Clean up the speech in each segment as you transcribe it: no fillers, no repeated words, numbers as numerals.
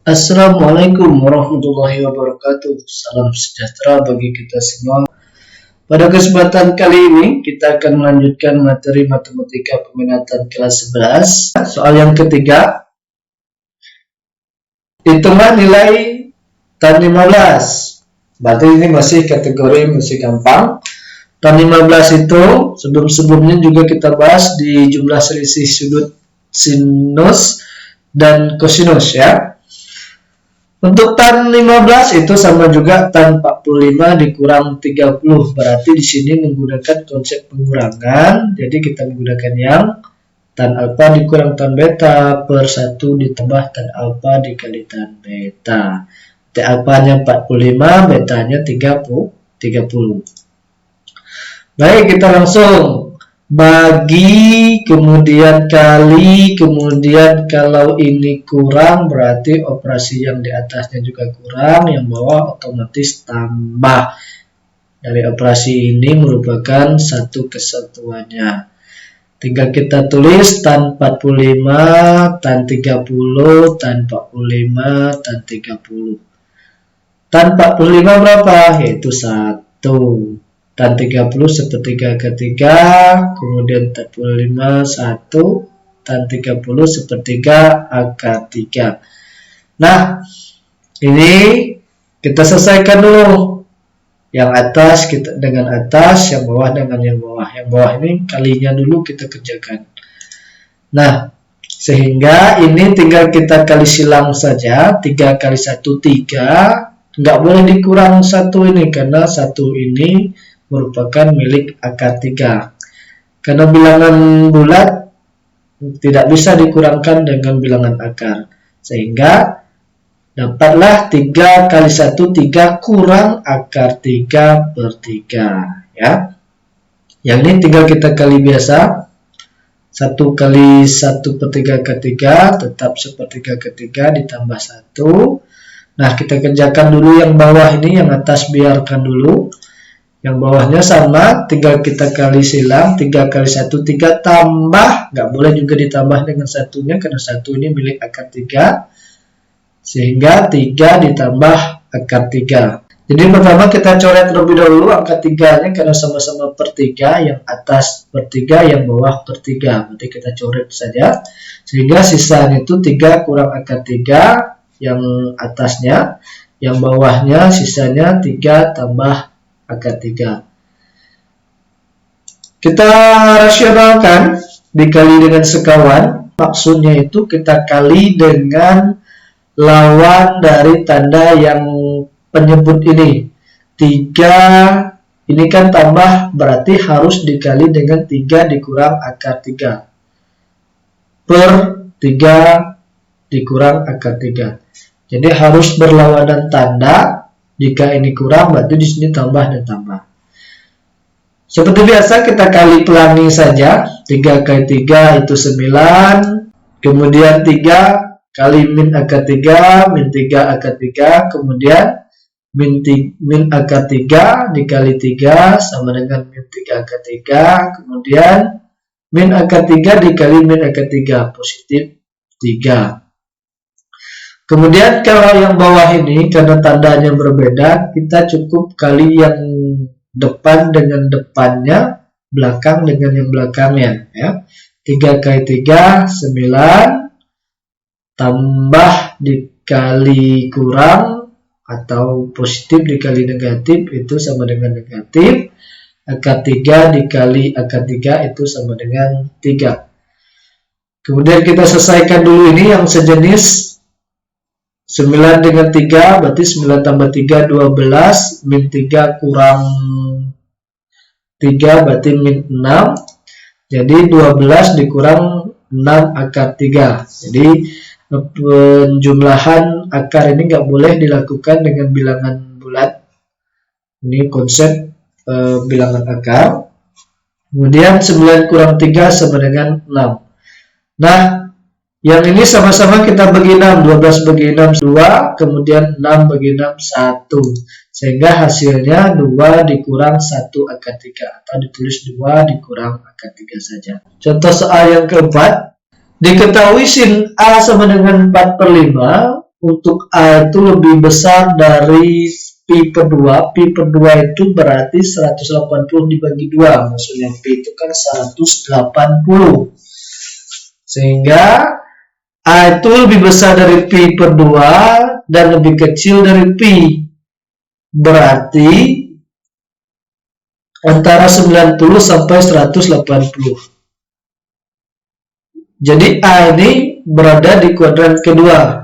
Assalamualaikum warahmatullahi wabarakatuh. Salam sejahtera bagi kita semua. Pada kesempatan kali ini kita akan melanjutkan materi matematika peminatan kelas 11. Soal yang ketiga, hitunglah nilai tan 15. Berarti ini masih kategori masih gampang. Tan 15 itu sebelum-sebelumnya juga kita bahas di jumlah selisih sudut sinus dan kosinus ya. Untuk tan 15 itu sama juga tan 45 dikurang 30. Berarti di sini menggunakan konsep pengurangan. Jadi kita menggunakan yang tan alfa dikurang tan beta per 1 ditambah tan alfa dikali tan beta. Tan alfanya 45, betanya 30. Baik, kita langsung bagi, kemudian kali, kemudian kalau ini kurang berarti operasi yang di atasnya juga kurang, yang bawah otomatis tambah. Dari operasi ini merupakan satu kesatuannya. Tinggal kita tulis tan 45, tan 30, tan 45, tan 30. Tan 45 berapa? Yaitu 1. Tan 30 sepertiga ketiga, kemudian tan 45 1, tan 30 sepertiga akar 3. Nah, ini kita selesaikan dulu. Yang atas kita dengan atas, yang bawah dengan yang bawah. Yang bawah ini kalinya dulu kita kerjakan. Nah, sehingga ini tinggal kita kali silang saja. 3 kali 1, 3. Nggak boleh dikurang 1 ini, karena 1 ini merupakan milik akar 3. Karena bilangan bulat tidak bisa dikurangkan dengan bilangan akar. Sehingga dapatlah 3 kali 1, 3 kurang akar 3 per 3. Ya. Yang ini tinggal kita kali biasa. 1 kali 1 per 3 ke 3 tetap sepertiga ke 3 ditambah 1. Nah, kita kerjakan dulu yang bawah ini, yang atas biarkan dulu. Yang bawahnya sama, tinggal kita kali silang, 3 kali 1, 3 tambah, nggak boleh juga ditambah dengan satunya, karena 1 ini milik akar 3, sehingga 3 ditambah akar 3. Jadi pertama kita coret terlebih dahulu angka 3-nya, karena sama-sama per 3, yang atas per 3, yang bawah per 3, berarti kita coret saja, sehingga sisanya itu 3 kurang akar 3, yang atasnya, yang bawahnya sisanya 3 tambah akar 3. Kita rasionalkan dikali dengan sekawan. Maksudnya itu kita kali dengan lawan dari tanda yang penyebut ini. 3 ini kan tambah, berarti harus dikali dengan 3 dikurang akar 3. Per 3 dikurang akar 3. Jadi harus berlawanan tanda. Jika ini kurang, berarti di sini tambah dan tambah. Seperti biasa kita kali pelangi saja. 3 kali 3 itu 9. Kemudian 3 kali min akar 3, min 3 akar 3. Kemudian min akar 3 dikali 3 sama dengan min 3 akar 3. Kemudian min akar 3 dikali min akar 3, positif 3. Kemudian kalau yang bawah ini, karena tandanya berbeda, kita cukup kali yang depan dengan depannya, belakang dengan yang belakangnya. Ya. 3 kali 3, 9, tambah dikali kurang, atau positif dikali negatif, itu sama dengan negatif. Akar 3 dikali akar 3, itu sama dengan 3. Kemudian kita selesaikan dulu ini yang sejenis. 9 dengan 3, berarti 9 tambah 3, 12. Min 3 kurang 3, berarti min 6. Jadi 12 dikurang 6 akar 3. Jadi penjumlahan akar ini nggak boleh dilakukan dengan bilangan bulat. Ini konsep bilangan akar. Kemudian 9 kurang 3 sama dengan 6. Nah, yang ini sama-sama kita bagi 6, 12 bagi 6, 2, kemudian 6 bagi 6, 1. Sehingga hasilnya 2 dikurang 1 akar 3, atau ditulis 2 dikurang akar 3 saja. Contoh soal yang keempat, diketahui sin A sama dengan 4/5, untuk A itu lebih besar dari Pi per 2. Pi per 2 itu berarti 180 dibagi 2. Maksudnya Pi itu kan 180. Sehingga A itu lebih besar dari Pi per 2 dan lebih kecil dari Pi. Berarti antara 90 sampai 180. Jadi A ini berada di kuadran kedua.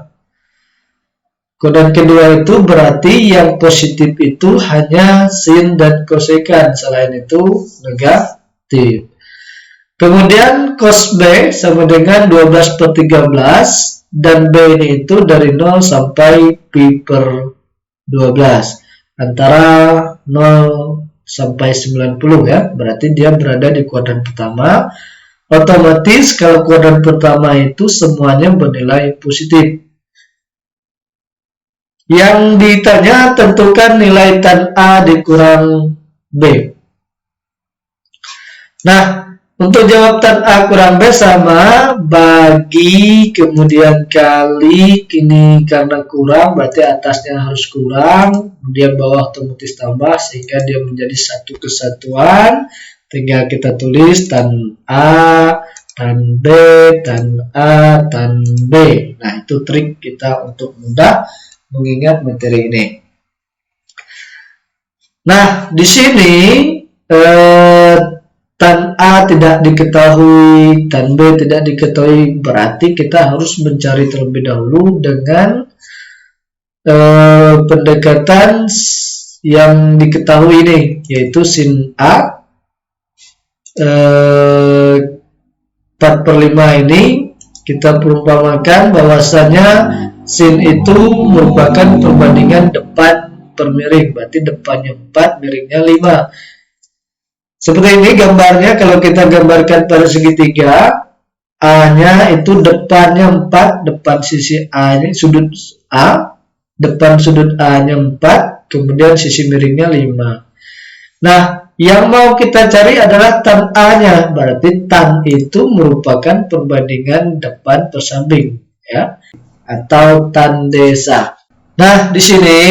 Kuadran kedua itu berarti yang positif itu hanya sin dan kosekan, selain itu negatif. Kemudian cos B sama dengan 12 per 13, dan B ini itu dari 0 sampai Pi per 12. Antara 0 sampai 90 ya, berarti dia berada di kuadran pertama. Otomatis kalau kuadran pertama itu semuanya bernilai positif. Yang ditanya tentukan nilai tan A dikurang B. Nah, untuk jawab tan A kurang B sama bagi kemudian kali, ini karena kurang berarti atasnya harus kurang, kemudian bawah otomatis tambah sehingga dia menjadi satu kesatuan. Tinggal kita tulis tan A, tan B, tan A, tan B. Nah, itu trik kita untuk mudah mengingat materi ini. Nah, di sini tan A tidak diketahui, tan B tidak diketahui, berarti kita harus mencari terlebih dahulu dengan pendekatan yang diketahui ini, yaitu sin A 4/5 ini kita perumpamakan bahwasanya sin itu merupakan perbandingan depan per miring, berarti depannya 4, miringnya 5. Seperti ini gambarnya, kalau kita gambarkan pada segitiga, A-nya itu depannya 4, depan sisi A ini sudut A, depan sudut A-nya 4, kemudian sisi miringnya 5. Nah, yang mau kita cari adalah tan A-nya, berarti tan itu merupakan perbandingan depan per samping, ya, atau tan desa. Nah, di sini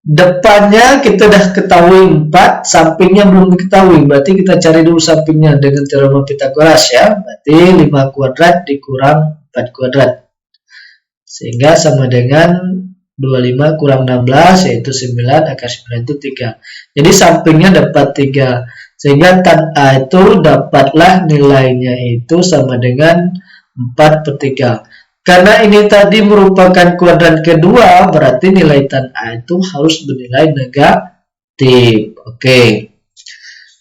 depannya kita sudah ketahui 4, sampingnya belum diketahui, berarti kita cari dulu sampingnya dengan teorema Pitagoras ya, berarti 5 kuadrat dikurang 4 kuadrat, sehingga sama dengan 25 kurang 16 yaitu 9, akar 9 itu 3. Jadi sampingnya dapat 3. Sehingga tan A itu dapatlah nilainya itu sama dengan 4 per 3. Karena ini tadi merupakan kuadran kedua, berarti nilai tan A itu harus bernilai negatif. Oke.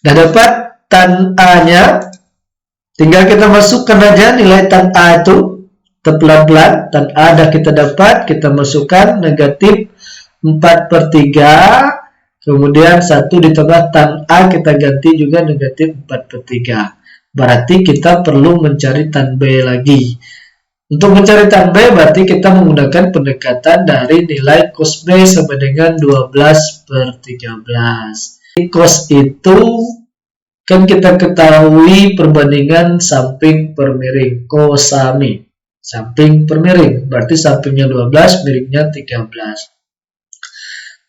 Nah, dapat tan A-nya, tinggal kita masukkan aja nilai tan A itu. Pelan-pelan, tan A dah kita dapat, kita masukkan negatif 4 per 3, kemudian 1 ditambah tan A kita ganti juga negatif 4 per 3. Berarti kita perlu mencari tan B lagi. Untuk mencari tan B berarti kita menggunakan pendekatan dari nilai cos B sama dengan 12 per 13. Cos itu kan kita ketahui perbandingan samping per miring, cosami. Samping per miring, berarti sampingnya 12, miringnya 13.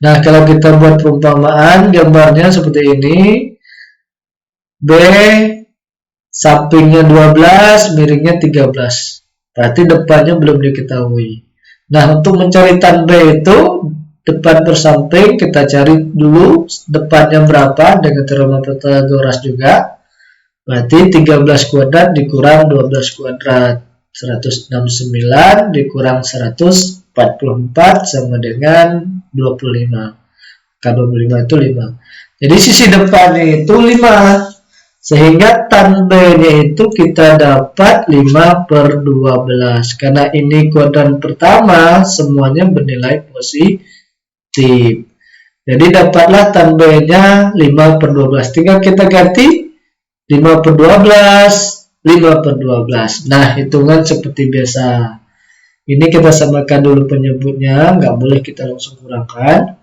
Nah, kalau kita buat perumpamaan, gambarnya seperti ini. B, sampingnya 12, miringnya 13. Berarti depannya belum diketahui. Nah, untuk mencari tan B itu, depan per samping, kita cari dulu depannya berapa, dengan teorema Pythagoras juga. Berarti 13 kuadrat dikurang 12 kuadrat. 169 dikurang 144 sama dengan 25. K25 itu 5. Jadi sisi depannya itu 5. Sehingga tan B-nya itu kita dapat 5 per 12. Karena ini kuadran pertama, semuanya bernilai positif. Jadi dapatlah tan B-nya 5 per 12. Tinggal kita ganti 5 per 12. 5 per 12. Nah, hitungan seperti biasa. Ini kita samakan dulu penyebutnya, nggak boleh kita langsung kurangkan.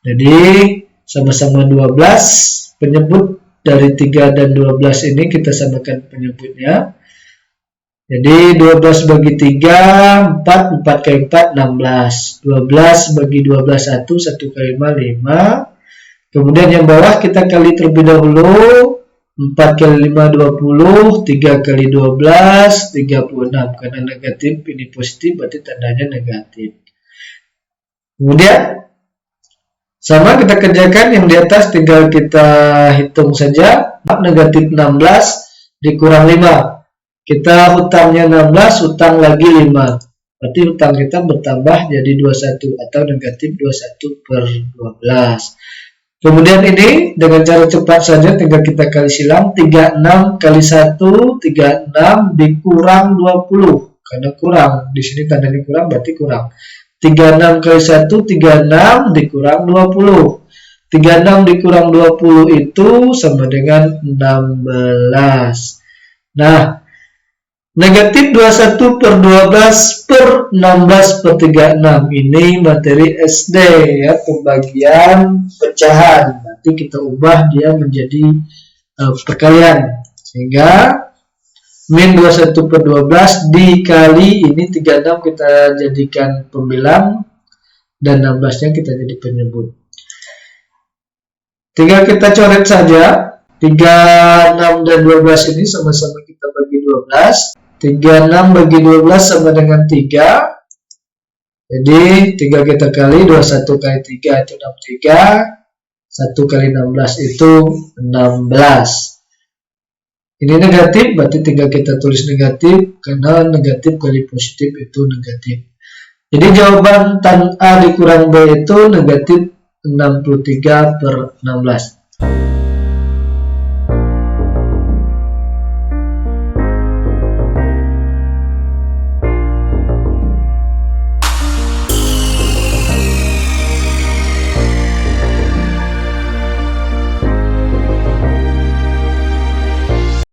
Jadi, sama-sama 12. Penyebut dari 3 dan 12 ini kita samakan penyebutnya. Jadi 12 bagi 3, 4, 4 kali 4, 16. 12 bagi 12, 1, 1 kali 5, 5. Kemudian yang bawah kita kali terlebih dahulu. 4 kali 5, 20. 3 kali 12, 36. Karena negatif, ini positif, berarti tandanya negatif. Kemudian, sama kita kerjakan yang di atas, tinggal kita hitung saja. Negatif 16 dikurang 5. Kita hutangnya 16, hutang lagi 5. Berarti hutang kita bertambah jadi 21 atau negatif 21 per 12. Kemudian ini dengan cara cepat saja tinggal kita kali silang. 36 kali 1, 36 dikurang 20. Karena kurang, di sini tandanya kurang berarti kurang. 36 kali 1, 36 dikurang 20. 36 dikurang 20 itu sama dengan 16. Nah, negatif 21 per 12 per 16 per 36. Ini materi SD ya, pembagian pecahan. Nanti kita ubah dia menjadi perkalian. Sehingga min 21 per 12 dikali ini 36 kita jadikan pembilang dan 16-nya kita jadi penyebut. Tinggal kita coret saja. 3, 6, dan 12 ini sama-sama kita bagi 12. 36 bagi 12 sama dengan 3. Jadi 3 kita kali 21 kali 3 itu 63. 1 kali 16 itu 16. Ini negatif, berarti tinggal kita tulis negatif. Karena negatif kali positif itu negatif. Jadi jawaban tan A dikurang B itu negatif 63 per 16.